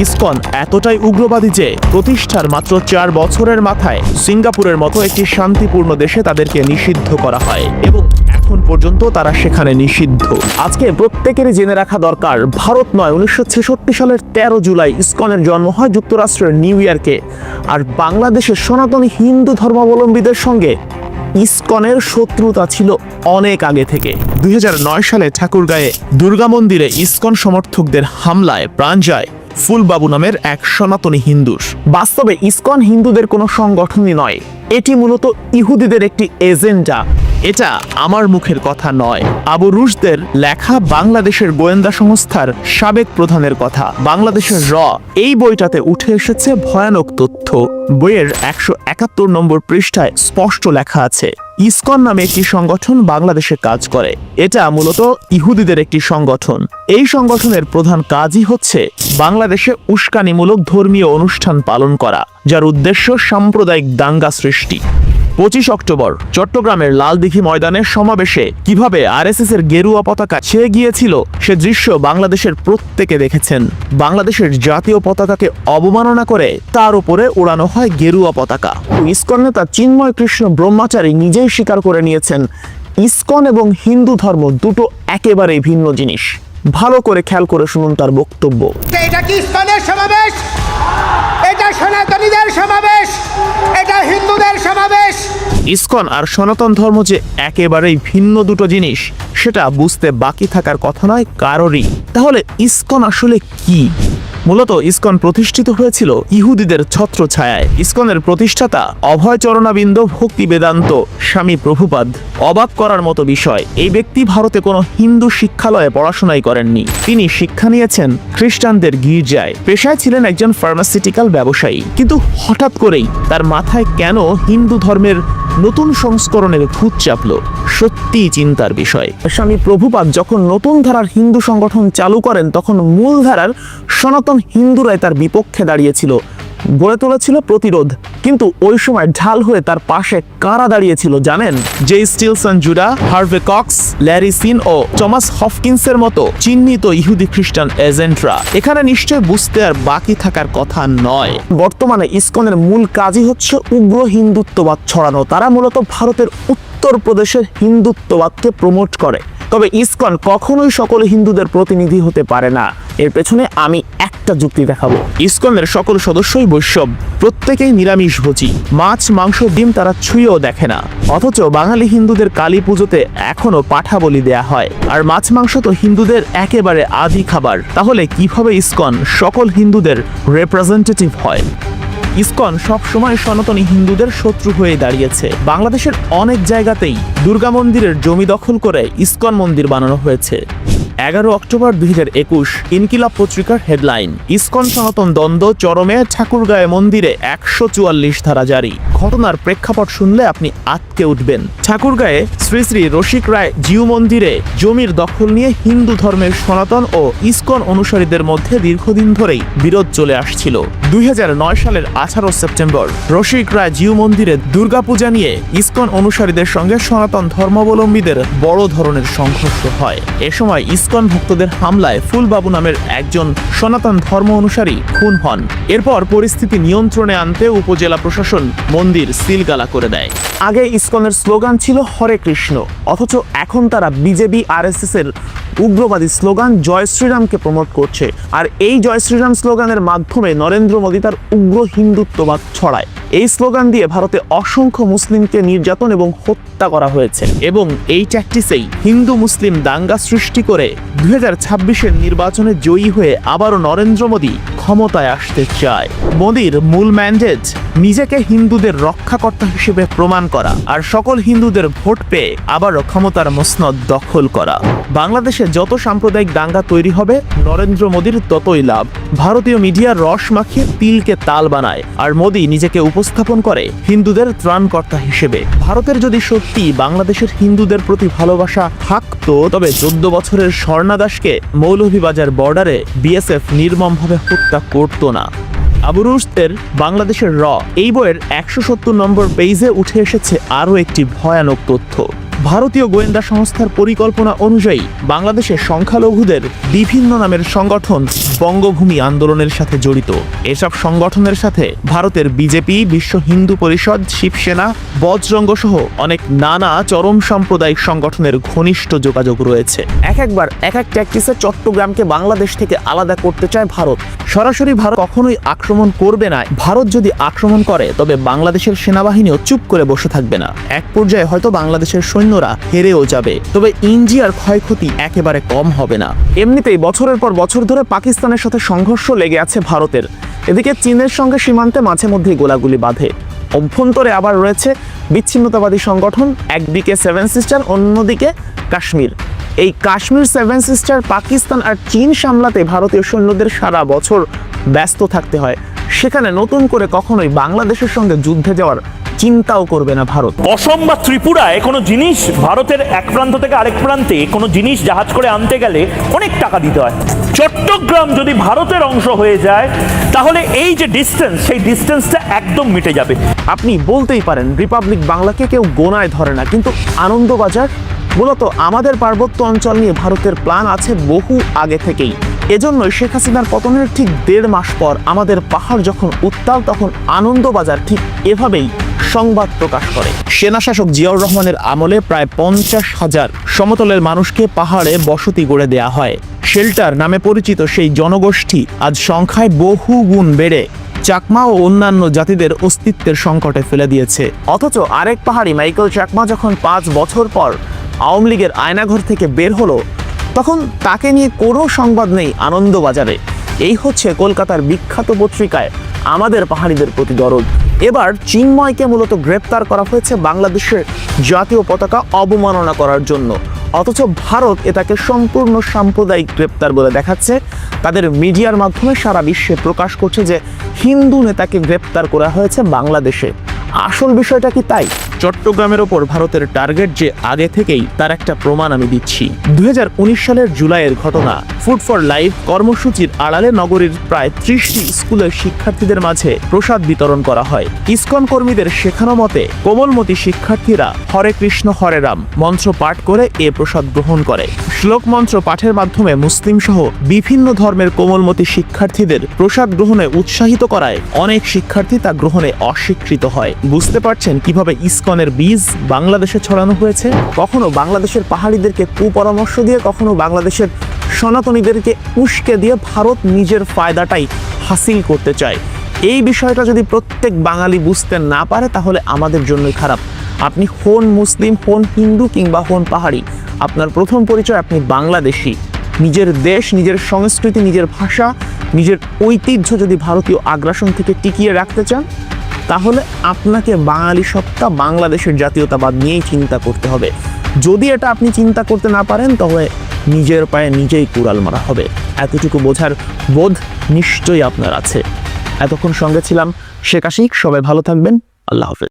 ISKCON এতটাই উগ্রবাদী যে প্রতিষ্ঠার মাত্র 4 বছরের মাথায় সিঙ্গাপুরের মতো একটি শান্তিপূর্ণ দেশে তাদেরকে নিষিদ্ধ করা হয় এবং এখন পর্যন্ত তারা সেখানে নিষিদ্ধ। আজকে প্রত্যেকেরই জেনে রাখা দরকার, ভারত নয়, 1966 সালের 13 জুলাই ইসকনের জন্ম হয় যুক্তরাষ্ট্রের নিউ ইয়র্কে। আর বাংলাদেশের সনাতনী হিন্দু ধর্মাবলম্বীদের সঙ্গে ইসকনের শত্রুতা ছিল অনেক আগে থেকে। 2009 সালে ঠাকুরগাঁয়ে দুর্গা মন্দিরে ইসকন সমর্থকদের হামলায় প্রাণ যায় ফুলবাবু নামের এক সনাতনী হিন্দুর। বাস্তবে ইসকন হিন্দুদের কোনো সংগঠনই নয়, এটি মূলত ইহুদিদের একটি এজেন্ডা। এটা আমার মুখের কথা নয়, আবু রুশদের লেখা বাংলাদেশের গোয়েন্দা সংস্থার সাবেক প্রধানের কথা। বাংলাদেশের এই বইটাতে উঠে এসেছে ভয়ানক তথ্য। বইয়ের 171 নম্বর পৃষ্ঠায় স্পষ্ট লেখা আছে, ইসকন নামে একটি সংগঠন বাংলাদেশে কাজ করে। এটা মূলত ইহুদিদের একটি সংগঠন। এই সংগঠনের প্রধান কাজই হচ্ছে বাংলাদেশে উস্কানিমূলক ধর্মীয় অনুষ্ঠান পালন করা, যার উদ্দেশ্য সাম্প্রদায়িক দাঙ্গা সৃষ্টি। 25 অক্টোবর চট্টগ্রামের লালদিঘি ময়দানের সমাবেশে কিভাবে আরএসএস এর গেরুয়া পতাকা ছেয়ে গিয়েছিল সে দৃশ্য বাংলাদেশের প্রত্যেকে দেখেছেন। বাংলাদেশের জাতীয় পতাকাকে অবমাননা করে তার উপরে উড়ানো হয় গেরুয়া পতাকা। ইসকন নেতা চিন্ময় কৃষ্ণ ব্রহ্মচারী নিজেই স্বীকার করে নিয়েছেন, ইসকন এবং হিন্দু ধর্ম দুটো একেবারেই ভিন্ন জিনিস। ভালো করে খেয়াল করে শুনুন তার বক্তব্য। এটা কি ইসকনের সমাবেশ? এটা সনাতনীদের সমাবেশ, এটা হিন্দুদের সমাবেশ। ইসকন আর সনাতন ধর্ম যে একেবারেই ভিন্ন দুটো জিনিস, সেটা বুঝতে বাকি থাকার কথা নয় কারোরই। তাহলে ইসকন আসলে কি? মূলত ইসকন প্রতিষ্ঠিত হয়েছিল ইহুদিদের ছত্রছায়ায়। ইসকনের প্রতিষ্ঠাতা অভয় চরণাবিন্দ ভক্তি বেদান্ত স্বামী প্রভুপাদ। অবাক করার মতো বিষয়, এই ব্যক্তি ভারতে কোনো হিন্দু শিক্ষালয়ে পড়াশোনাই করেননি। তিনি শিক্ষা নিয়েছেন খ্রিস্টানদের গির্জায়। পেশায় ছিলেন একজন ফার্মাসিউটিক্যাল ব্যবসায়ী। কিন্তু হঠাৎ করেই তার মাথায় কেন হিন্দু ধর্মের নতুন সংস্করণের ভূত চাপলো? সত্যিই চিন্তার বিষয়। স্বামী প্রভুপাদ যখন নতুন ধারার হিন্দু সংগঠন চালু করেন, তখন মূল ধারার সনাতন হিন্দুরাই তার বিপক্ষে দাঁড়িয়েছিল, গড়ে তুলেছিল প্রতিরোধ। কিন্তু ওই সময় ঢাল হয়ে তার পাশে কারা দাঁড়িয়েছিল জানেন? J Stilson Judah, Harvey Cox, Larry Shinn ও টমাস হফকিন্সের মতো চিহ্নিত ইহুদি খ্রিস্টান এজেন্টরা। এখানে নিশ্চয় বুঝতে আর বাকি থাকার কথা নয়। বর্তমানে ইসকনের মূল কাজই হচ্ছে উগ্র হিন্দুত্ববাদ ছড়ানো। তারা মূলত ভারতের উত্তরপ্রদেশের হিন্দুত্ববাদকে প্রমোট করে। তবে ইসকন কখনোই সকল হিন্দুদের প্রতিনিধি হতে পারে না। এর পেছনে আমি একটা যুক্তি দেখাবো। ইসকনের সকল সদস্যই বৈষ্ণব, প্রত্যেকেই নিরামিষভোজী। মাছ, মাংস, ডিম তারা ছুঁয়েও দেখে না। অথচ বাঙালি হিন্দুদের কালী পুজোতে এখনো পাঠা বলি দেয়া হয়। আর মাছ মাংস তো হিন্দুদের একেবারে আদি খাবার। তাহলে কিভাবে ইসকন সকল হিন্দুদের রিপ্রেজেন্টেটিভ হয়? ইসকন সবসময় সনাতনী হিন্দুদের শত্রু হয়ে দাঁড়িয়েছে। বাংলাদেশের অনেক জায়গাতেই দুর্গা মন্দিরের জমি দখল করে ইসকন মন্দির বানানো হয়েছে। 11 অক্টোবর 2021 ইনকিলাব পত্রিকার হেডলাইন, ইসকন সনাতন দ্বন্দ্ব চরমে, ঠাকুরগাঁয়ে মন্দিরে 144 ধারা জারি। ঘটনার প্রেক্ষাপট শুনলে আপনি আঁতকে উঠবেন। ঠাকুরগাঁয়ে শ্রী শ্রী রসিক রায় জিউ মন্দিরে জমির দখল নিয়ে হিন্দু ধর্মের সনাতন ও ইসকন অনুসারীদের মধ্যে দীর্ঘদিন ধরেই বিরোধ চলে আসছিল। 2009 সালের 18 সেপ্টেম্বর রসিক রায় জিউ মন্দিরে দুর্গাপূজা নিয়ে ইসকন অনুসারীদের সঙ্গে সনাতন ধর্মাবলম্বীদের বড় ধরনের সংঘর্ষ হয়। এ সময় ইসকন ভক্তদের হামলায় ফুলবাবু নামের একজন সনাতন ধর্ম অনুসারী খুন হন। এরপর পরিস্থিতি নিয়ন্ত্রণে আনতে উপজেলা প্রশাসন মন্দির সিলগালা করে দেয়। আগে ইসকনের স্লোগান ছিল হরে কৃষ্ণ, অথচ এখন তারা বিজেপি আরএসএস এর উগ্রবাদী স্লোগান জয় শ্রীরামকে প্রমোট করছে। আর এই জয় শ্রীরাম স্লোগানের মাধ্যমে নরেন্দ্র মোদী তার উগ্র হিন্দুত্ববাদ ছড়ায়। এই স্লোগান দিয়ে ভারতে অসংখ্য মুসলিমকে নির্যাতন এবং হত্যা করা হয়েছে। এবং এই ট্যাকটিসেই হিন্দু মুসলিম দাঙ্গা সৃষ্টি করে 2026-এর নির্বাচনে জয়ী হয়ে আবারও নরেন্দ্র মোদী ক্ষমতায় আসতে চায়। মোদীর মূল ম্যান্ডেট নিজেকে হিন্দুদের রক্ষাকর্তা হিসেবে প্রমাণ করা আর সকল হিন্দুদের ভোট পেয়ে আবারও ক্ষমতার মসনদ দখল করা। বাংলাদেশে যত সাম্প্রদায়িক দাঙ্গা তৈরি হবে নরেন্দ্র মোদীর ততই লাভ। ভারতীয় মিডিয়া রস মাখিয়ে তিলকে তাল বানায়, আর মোদী নিজেকে উপস্থাপন করে হিন্দুদের ত্রাণকর্তা হিসেবে। ভারতের যদি সত্যি বাংলাদেশের হিন্দুদের প্রতি ভালোবাসা থাকতো, তবে 14 বছরের স্বর্ণা দাসকে মৌলভীবাজার বর্ডারে বিএসএফ নির্মমভাবে হত্যা করতো না। আবু রুশদের বাংলাদেশের এই বইয়ের 170 নম্বর পেজে উঠে এসেছে আরও একটি ভয়ানক তথ্য। ভারতীয় গোয়েন্দা সংস্থার পরিকল্পনা অনুযায়ী বাংলাদেশের সংখ্যালঘুদের বিভিন্ন নামের সংগঠন বঙ্গভূমি আন্দোলনের সাথে জড়িত। এসব সংগঠনের সাথে ভারতের বিজেপি, বিশ্ব হিন্দু পরিষদ, শিবসেনা, বজরঙ্গ সহ অনেক নানা চরম সাম্প্রদায়িক সংগঠনের ঘনিষ্ঠ যোগাযোগ রয়েছে। একবার এক ট্যাকটিসে চট্টগ্রামকে বাংলাদেশ থেকে আলাদা করতে চায় ভারত। সরাসরি ভারত কখনোই আক্রমণ করবে না। ভারত যদি আক্রমণ করে তবে বাংলাদেশের সেনাবাহিনীও চুপ করে বসে থাকবে না। এক পর্যায়ে হয়তো বাংলাদেশের সৈন্যরা হেরেও যাবে, তবে ইন্ডিয়ার ক্ষয়ক্ষতি একেবারে কম হবে না। এমনিতেই বছরের পর বছর ধরে পাকিস্তানের সাথে সংঘর্ষ লেগে আছে ভারতের। এদিকে চীনের সঙ্গে সীমান্তে মাঝে মধ্যেই গোলাগুলি বাধে। অভ্যন্তরে আবার রয়েছে বিচ্ছিন্নতাবাদী সংগঠন, একদিকে সেভেন সিস্টার, অন্যদিকে কাশ্মীর। এই কাশ্মীর সেভেন সিস্টার পাকিস্তান আর চীন সামলাতে ভারতীয় সৈন্যদের সারা বছর ব্যস্ত থাকতে হয়। সেখানে নতুন করে কখনোই বাংলাদেশের সঙ্গে যুদ্ধে যাওয়ার চিন্তাও করবে না ভারত। অসম বা ত্রিপুরায় কোনো জিনিস ভারতের এক প্রান্ত থেকে আরেক প্রান্তে কোনো জিনিস জাহাজ করে আনতে গেলে অনেক টাকা দিতে হয়। চট্টগ্রাম যদি ভারতের অংশ হয়ে যায় তাহলে এই যে ডিস্টেন্স, সেই ডিস্টেন্সটা একদম মিটে যাবে। আপনি বলতেই পারেন রিপাবলিক বাংলাকে কেউ গোনায় ধরে না, কিন্তু আনন্দবাজার মূলত আমাদের পার্বত্য অঞ্চল নিয়ে ভারতের প্ল্যান আছে বহু আগে থেকেই। এজন্যই শেখ হাসিনার পতনের ঠিক 1.5 মাস পর আমাদের পাহাড় যখন উত্তাল, তখন আনন্দবাজার ঠিক এভাবেই সংবাদ প্রকাশ করে। সেনা শাসক জিয়াউর রহমানের আমলে প্রায় 50,000 সমতলের মানুষকে পাহাড়ে বসতি গড়ে দেয়া হয়। শেল্টার নামে পরিচিত সেই জনগোষ্ঠী আজ সংখ্যায় বহু গুণ বেড়ে চাকমা ও অন্যান্য জাতিদের অস্তিত্বের সংকটে ফেলে দিয়েছে। অথচ আরেক পাহাড়ি মাইকেল চাকমা যখন 5 বছর পর আওয়ামী লীগের আয়নাঘর থেকে বের হলো, তখন তাকে নিয়ে কোনো সংবাদ নেই আনন্দবাজারে। এই হচ্ছে কলকাতার বিখ্যাত পত্রিকায় আমাদের পাহাড়িদের প্রতি দরদ। এবার চিন্ময়কে মূলত গ্রেপ্তার করা হয়েছে বাংলাদেশের জাতীয় পতাকা অবমাননা করার জন্য। অথচ ভারত এটাকে সম্পূর্ণ সাম্প্রদায়িক গ্রেপ্তার বলে দেখাচ্ছে। তাদের মিডিয়ার মাধ্যমে সারা বিশ্বে প্রকাশ করছে যে হিন্দু নেতাকে গ্রেপ্তার করা হয়েছে বাংলাদেশে। আসল বিষয়টা কি তাই? চট্টগ্রামের ওপর ভারতের টার্গেট যে আগে থেকেই, তার একটা প্রমাণ আমি দিচ্ছি। 2019 সালের জুলাইয়ের ঘটনা। ফুড ফর লাইফ কর্মসূচির আড়ালে নগরীর প্রায় 30টি স্কুলের শিক্ষার্থীদের মাঝে প্রসাদ বিতরণ করা হয়। ইসকন কর্মীদের শেখানো মতে কোমলমতি শিক্ষার্থীরা হরে কৃষ্ণ হরে রাম মন্ত্র পাঠ করে এ প্রসাদ গ্রহণ করে। শ্লোক মন্ত্র পাঠের মাধ্যমে মুসলিম সহ বিভিন্ন ধর্মের কোমলমতি শিক্ষার্থীদের প্রসাদ গ্রহণে উৎসাহিত করায় অনেক শিক্ষার্থী তা গ্রহণে অস্বীকৃত হয়। বুঝতে পারছেন কিভাবে ইসকনের বীজ বাংলাদেশে ছড়ানো হয়েছে? কখনো বাংলাদেশের পাহাড়িদেরকে কুপরামর্শ দিয়ে, কখনো বাংলাদেশের সনাতনীদেরকে উস্কে দিয়ে ভারত নিজের ফায়দাটাই হাসিল করতে চায়। এই বিষয়টা যদি প্রত্যেক বাঙালি বুঝতে না পারে তাহলে আমাদের জন্যই খারাপ। আপনি হন মুসলিম, হন হিন্দু কিংবা হন পাহাড়ি, আপনার প্রথম পরিচয় আপনি বাংলাদেশি। নিজের দেশ, নিজের সংস্কৃতি, নিজের ভাষা, নিজের ঐতিহ্য যদি ভারতীয় আগ্রাসন থেকে টিকিয়ে রাখতে চান তাহলে আপনাকে বাঙালি সত্তা, বাংলাদেশের জাতীয়তাবাদ নিয়েই চিন্তা করতে হবে। যদি এটা আপনি চিন্তা করতে না পারেন তাহলে নিজের পায়ে নিজেই কুড়াল মারা হবে। এতটুকু বোঝার বোধ নিশ্চয়ই আপনার আছে। এতক্ষণ সঙ্গে ছিলাম শেখ আশিক। সবাই ভালো থাকবেন। আল্লাহ হাফেজ।